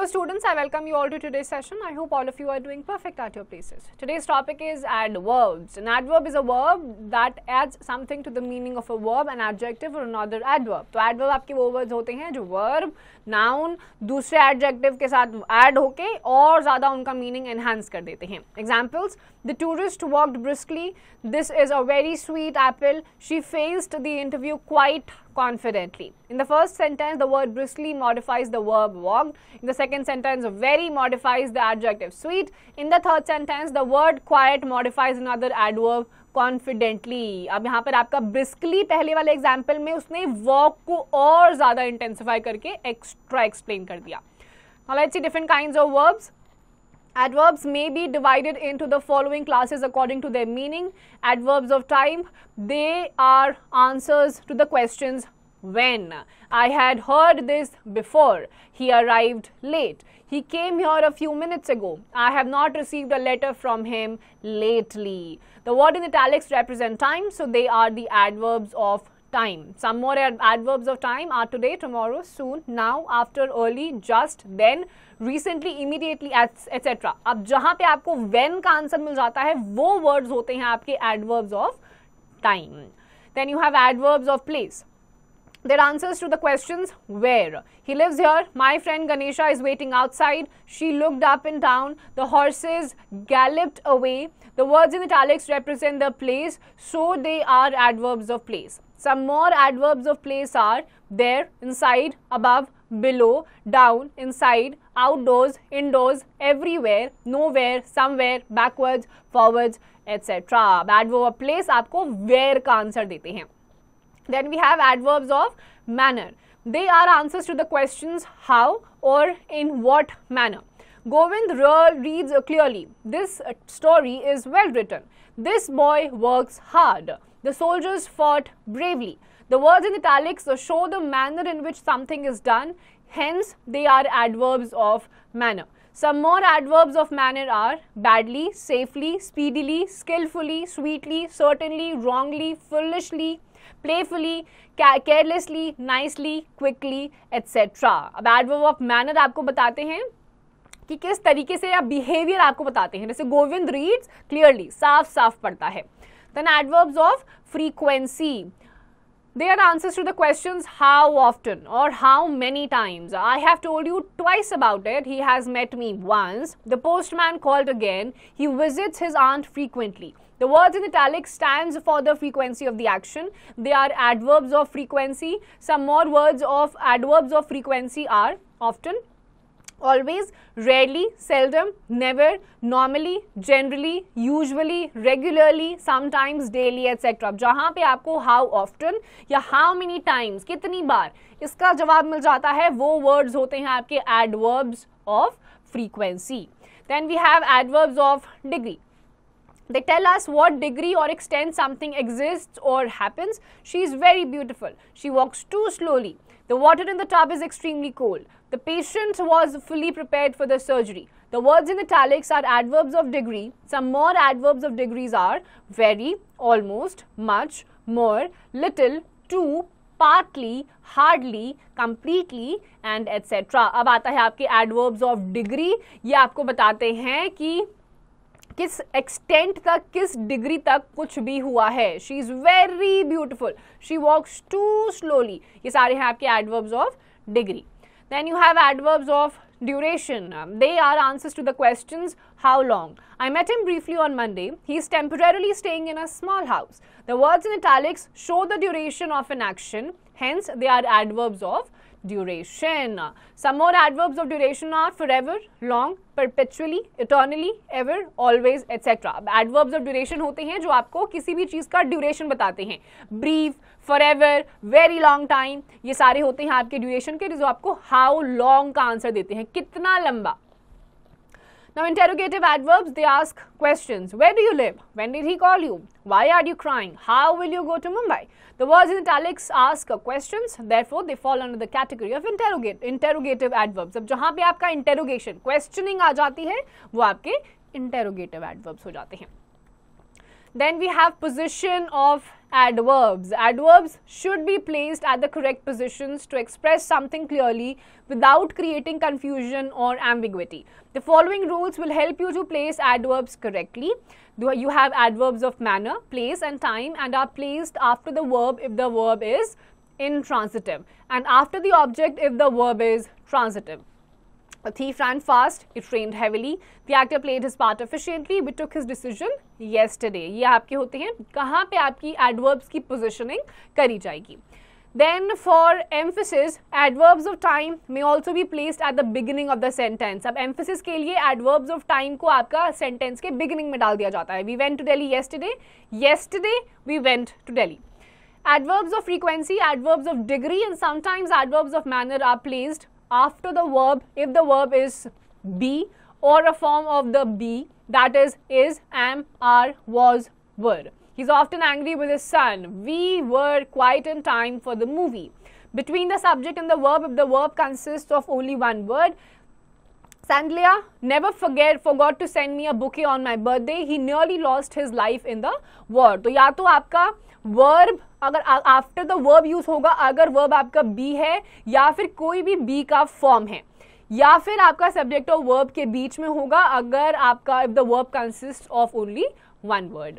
students, I welcome you all to today's session. I hope all of you are doing perfect at your places. Today's topic is adverbs. An adverb is a verb that adds something to the meaning of a verb, an adjective or another adverb. तो adverb आपके वो words होते हैं जो verb, noun दूसरे adjective के साथ add होके और ज़्यादा उनका meaning enhance कर देते हैं. Examples: The tourist walked briskly. This is a very sweet apple. She faced the interview quite confidently. In the first sentence, the word briskly modifies the verb walked. In the second sentence, very modifies the adjective sweet. In the third sentence, the word quiet modifies another adverb confidently. अब यहाँ पर आपका briskly पहले वाले example में उसने walk को और ज़्यादा intensify करके extra explain कर दिया. Now let's see different kinds of verbs. Adverbs may be divided into the following classes according to their meaning. Adverbs of time, they are answers to the questions when. I had heard this before. He arrived late. He came here a few minutes ago. I have not received a letter from him lately. The word in italics represent time, so they are the adverbs of time. Some more adverbs of time are today, tomorrow, soon, now, after, early, just, then, recently, immediately, etc. अब जहाँ पे आपको when का answer मिल जाता है वो words होते हैं आपके adverbs of time. Then you have adverbs of place. Their answers to the questions where. He lives here. My friend Ganesha is waiting outside. She looked up and down. The horses galloped away. The words in italics represent the place, so they are adverbs of place. Some more adverbs of place are there, inside, above, below, down, inside, outdoors, indoors, everywhere, nowhere, somewhere, backwards, forwards, etc. Adverb of place आपको where का answer देते हैं. Then we have adverbs of manner. They are answers to the questions how or in what manner. Govind reads clearly. This story is well written. This boy works hard. The soldiers fought bravely. The words in italics show the manner in which something is done. Hence, they are adverbs of manner. Some more adverbs of manner are badly, safely, speedily, skillfully, sweetly, certainly, wrongly, foolishly, playfully, carelessly, nicely, quickly, etc. अब adverb of manner आपको बताते हैं कि किस तरीके से या behavior आपको बताते हैं. जैसे गोविंद reads clearly, साफ साफ पढ़ता है. Then adverbs of frequency. They are answers to the questions how often or how many times. I have told you twice about it. He has met me once. The postman called again. He visits his aunt frequently. The words in italics stands for the frequency of the action. They are adverbs of frequency. Some more words of adverbs of frequency are often, always, rarely, seldom, never, normally, generally, usually, regularly, sometimes, daily, etc. जहाँ पे आपको how often या how many times कितनी बार इसका जवाब मिल जाता है वो words होते हैं आपके adverbs of frequency. Then we have adverbs of degree. They tell us what degree or extent something exists or happens. She is very beautiful. She walks too slowly. The water in the tub is extremely cold. The patient was fully prepared for the surgery. The words in italics are adverbs of degree. Some more adverbs of degrees are very, almost, much, more, little, too, partly, hardly, completely and etc. अब आता है आपके adverbs of degree. ये आपको बताते हैं कि किस एक्सटेंट तक किस डिग्री तक कुछ भी हुआ है. She is very beautiful. She walks too slowly. ये सारे हैं आपके adverbs of degree. Then you have adverbs of duration. They are answers to the questions how long. I met him briefly on Monday. He is temporarily staying in a small house. The words in italics show the duration of an action. Hence, they are adverbs of duration. Some more adverbs of duration are forever, long, perpetually, eternally, ever, always, etc. Adverbs of duration होते हैं जो आपको किसी भी चीज़ का duration बताते हैं. Brief, forever, very long time, ये सारे होते हैं आपके duration के जो आपको how long का आंसर देते हैं, कितना लंबा. Now interrogative adverbs, they ask questions. Where do you live? When did he call you? Why are you crying? How will you go to Mumbai? The words in italics ask questions, therefore they fall under the category of interrogative adverbs. अब जहाँ पे आपका interrogation, questioning आ जाती है, वो आपके interrogative adverbs हो जाते हैं. Then we have position of adverbs. Adverbs should be placed at the correct positions to express something clearly without creating confusion or ambiguity. The following rules will help you to place adverbs correctly. You have adverbs of manner, place and time, and are placed after the verb if the verb is intransitive, and after the object if the verb is transitive. A thief ran fast, it rained heavily, the actor played his part efficiently, we took his decision yesterday. ये आपके होते हैं कहाँ पे आपकी adverbs की positioning करी जाएगी. Then for emphasis, adverbs of time may also be placed at the beginning of the sentence. अब emphasis के लिए adverbs of time को आपका sentence के beginning में डाल दिया जाता है. We went to Delhi yesterday. Yesterday we went to Delhi. Adverbs of frequency, adverbs of degree, and sometimes adverbs of manner are placed after the verb if the verb is be or a form of the be, that is, am, are, was, were. He's often angry with his son. We were quite in time for the movie. Between the subject and the verb if the verb consists of only one word. Sandlia never forgot to send me a bouquet on my birthday. He nearly lost his life in the war. तो या तो आपका verb अगर after the verb use होगा अगर verb आपका B है या फिर कोई भी बी का फॉर्म है, या फिर आपका सब्जेक्ट और वर्ब के बीच में होगा अगर आपका if the verb consist of only one word.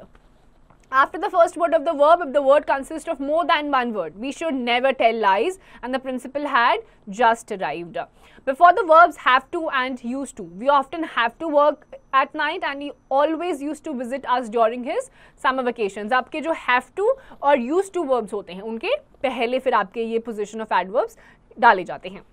After the first word of the verb, if the word consists of more than one word, we should never tell lies, and the principal had just arrived. Before the verbs have to and used to, we often have to work at night, and he always used to visit us during his summer vacations. आपके जो have to और used to verbs होते हैं उनके पहले फिर आपके ये position of adverbs डाले जाते हैं.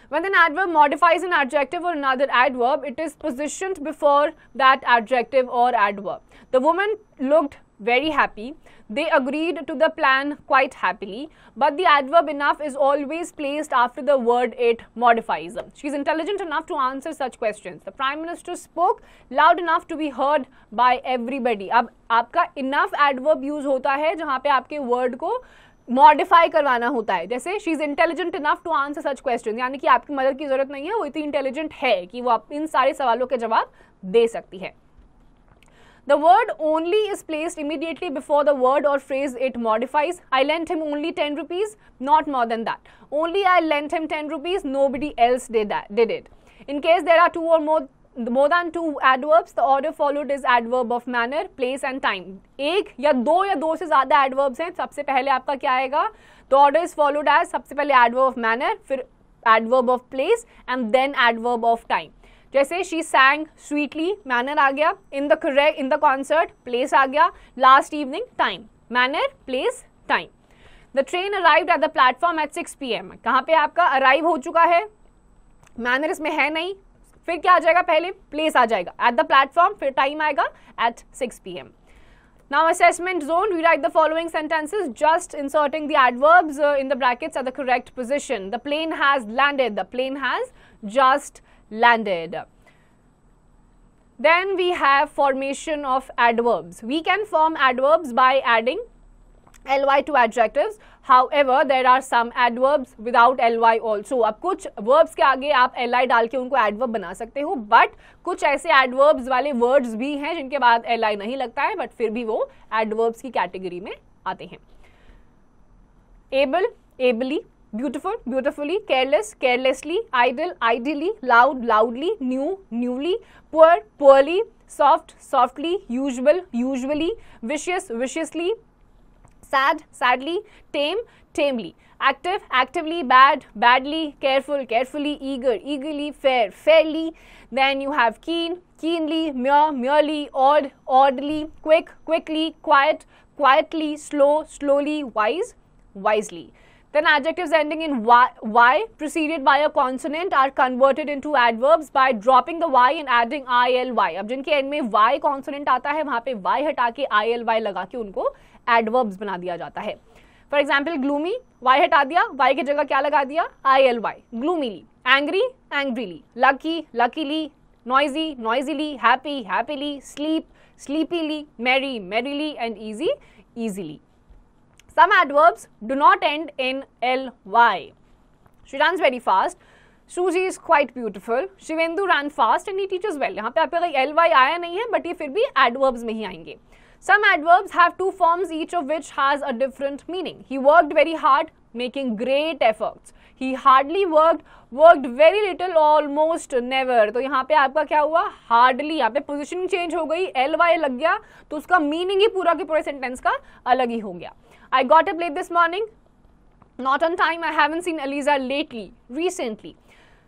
When an adverb modifies an adjective or another adverb, it is positioned before that adjective or adverb. The woman looked very happy. They agreed to the plan quite happily. But the adverb enough is always placed after the word it modifies. She is intelligent enough to answer such questions. The Prime Minister spoke loud enough to be heard by everybody. अब आपका enough adverb use होता है जहाँ पे आपके word को modify करवाना होता है. जैसे she is intelligent enough to answer such question, यानी कि आपकी मदद की जरूरत नहीं है, वो इतनी इंटेलिजेंट है कि वो आप इन सारे सवालों के जवाब दे सकती है. The word only is placed immediately before the word or phrase it modifies. I lent him only 10 rupees, not more than that. Only I lent him 10 rupees, nobody else did it. In case there are two or more than two adverbs, the order followed is adverb of manner, place and time. एक या दो से ज़्यादा adverbs हैं, सबसे पहले आपका क्या आएगा? The order is followed as सबसे पहले adverb of manner, फिर adverb of place and then adverb of time. जैसे she sang sweetly, manner आ गया. in the concert, place आ गया. last evening, time. manner, place, time. The train arrived at the platform at 6 PM. कहाँ पे आपका arrive हो चुका है, manner इसमें है नहीं, फिर क्या आ जाएगा? पहले place आ जाएगा at the platform, फिर time आएगा at 6 PM. Now assessment zone, we write the following sentences just inserting the adverbs in the brackets at the correct position. The plane has landed. The plane has just landed. Then we have formation of adverbs. We can form adverbs by adding ly to adjectives. However, there are some adverbs without ly also. अब कुछ verbs के आगे आप ly डाल के उनको adverb बना सकते हो, but कुछ ऐसे adverbs वाले words भी हैं जिनके बाद ly नहीं लगता है, but फिर भी वो adverbs की category में आते हैं. Able, ably, beautiful, beautifully, careless, carelessly, idle, ideally, loud, loudly, new, newly, poor, poorly, soft, softly, usual, usually, vicious, viciously, sad, sadly, tame, tamely, active, actively, bad, badly, careful, carefully, eager, eagerly, fair, fairly. Then you have keen, keenly, mere, merely, odd, oddly, quick, quickly, quiet, quietly, slow, slowly, wise, wisely. Then adjectives ending in y preceded by a consonant are converted into adverbs by dropping the y and adding ILY. अब जिनके end में y consonant आता है वहाँ पे y हटा के ILY लगा के उनको adverbs बना दिया जाता है. For example, gloomy, y हटा दिया, y की जगह क्या लगा दिया? ILY. Gloomily. Angry, angrily. Lucky, luckily. Noisy, noisily. Happy, happily. Sleep, sleepily. Merry, merrily. And easy, easily. Some adverbs do not end in ly. She runs very fast. Suji is quite beautiful. Shivendu ran fast and he teaches well. यहाँ पे आपका ly आया नहीं है, but ये फिर भी adverbs में ही आएंगे. Some adverbs have two forms, each of which has a different meaning. He worked very hard, making great efforts. He hardly worked, worked very little, almost never. तो यहाँ पे आपका क्या हुआ? Hardly, यहाँ पे पोजिशनिंग चेंज हो गई, ly लग गया, तो उसका मीनिंग ही पूरा के पूरे सेंटेंस का अलग ही हो गया. I got up late this morning. Not on time. I haven't seen Aliza lately, recently.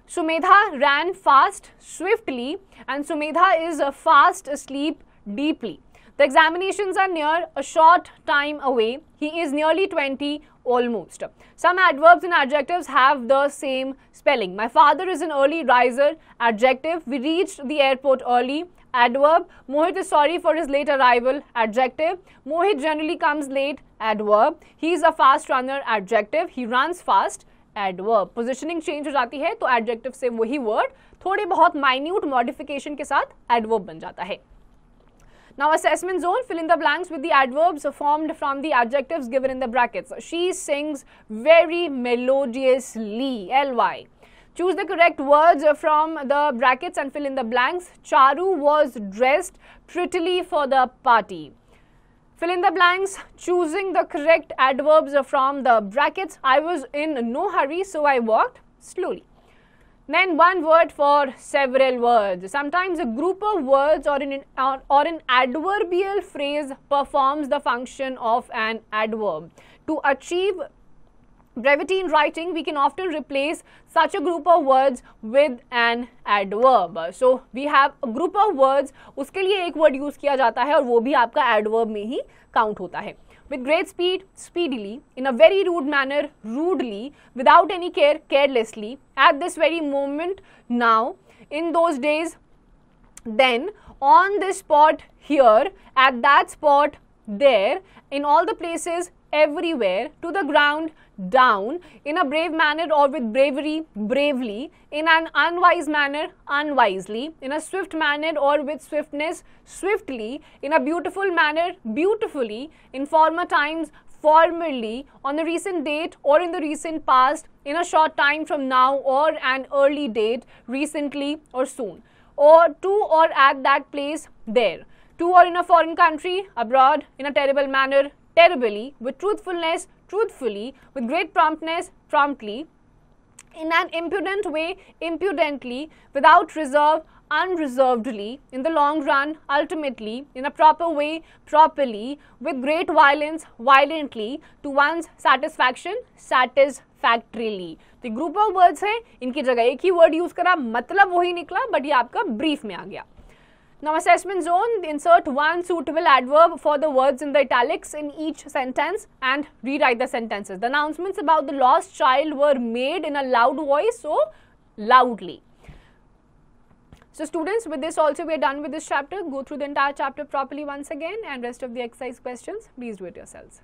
Sumedha ran fast, swiftly, and Sumedha is fast asleep deeply. The examinations are near, a short time away. He is nearly 20, almost. Some adverbs and adjectives have the same spelling. My father is an early riser. Adjective, we reached the airport early. Adverb, Mohit is sorry for his late arrival. Adjective, Mohit generally comes late. Adverb, he is a fast runner. Adjective, he runs fast. Adverb, positioning change हो जाती है तो adjective से वही word थोड़े बहुत minute modification के साथ adverb बन जाता है. Now assessment zone, fill in the blanks with the adverbs formed from the adjectives given in the brackets. She sings very melodiously, ly. Choose the correct words from the brackets and fill in the blanks. Charu was dressed prettily for the party. Fill in the blanks, choosing the correct adverbs from the brackets. I was in no hurry, so I walked slowly. Then one word for several words. Sometimes a group of words or an adverbial phrase performs the function of an adverb. To achieve brevity in writing, we can often replace such a group of words with an adverb. So we have a group of words, उसके लिए एक word use किया जाता है और वो भी आपका adverb में ही count होता है. With great speed, speedily, in a very rude manner, rudely, without any care, carelessly, at this very moment, now, in those days, then, on this spot, here, at that spot, there, in all the places, everywhere, to the ground, down, in a brave manner or with bravery, bravely, in an unwise manner, unwisely, in a swift manner or with swiftness, swiftly, in a beautiful manner, beautifully, in former times, formerly, on the recent date or in the recent past, in a short time from now or an early date, recently or soon, or to or at that place, there, to or in a foreign country, abroad, in a terrible manner, terribly, with truthfulness, truthfully, with great promptness, promptly, in an impudent way, impudently, without reserve, unreservedly, in the long run, ultimately, in a proper way, properly, with great violence, violently, to one's satisfaction, satisfactorily. तो group of words हैं, इनकी जगह एक ही word use करा, मतलब वही निकला, but ये आपका ब्रीफ में आ गया. Now assessment zone, insert one suitable adverb for the words in the italics in each sentence and rewrite the sentences. The announcements about the lost child were made in a loud voice, so loudly. So students, with this also we are done with this chapter. Go through the entire chapter properly once again and rest of the exercise questions, please do it yourselves.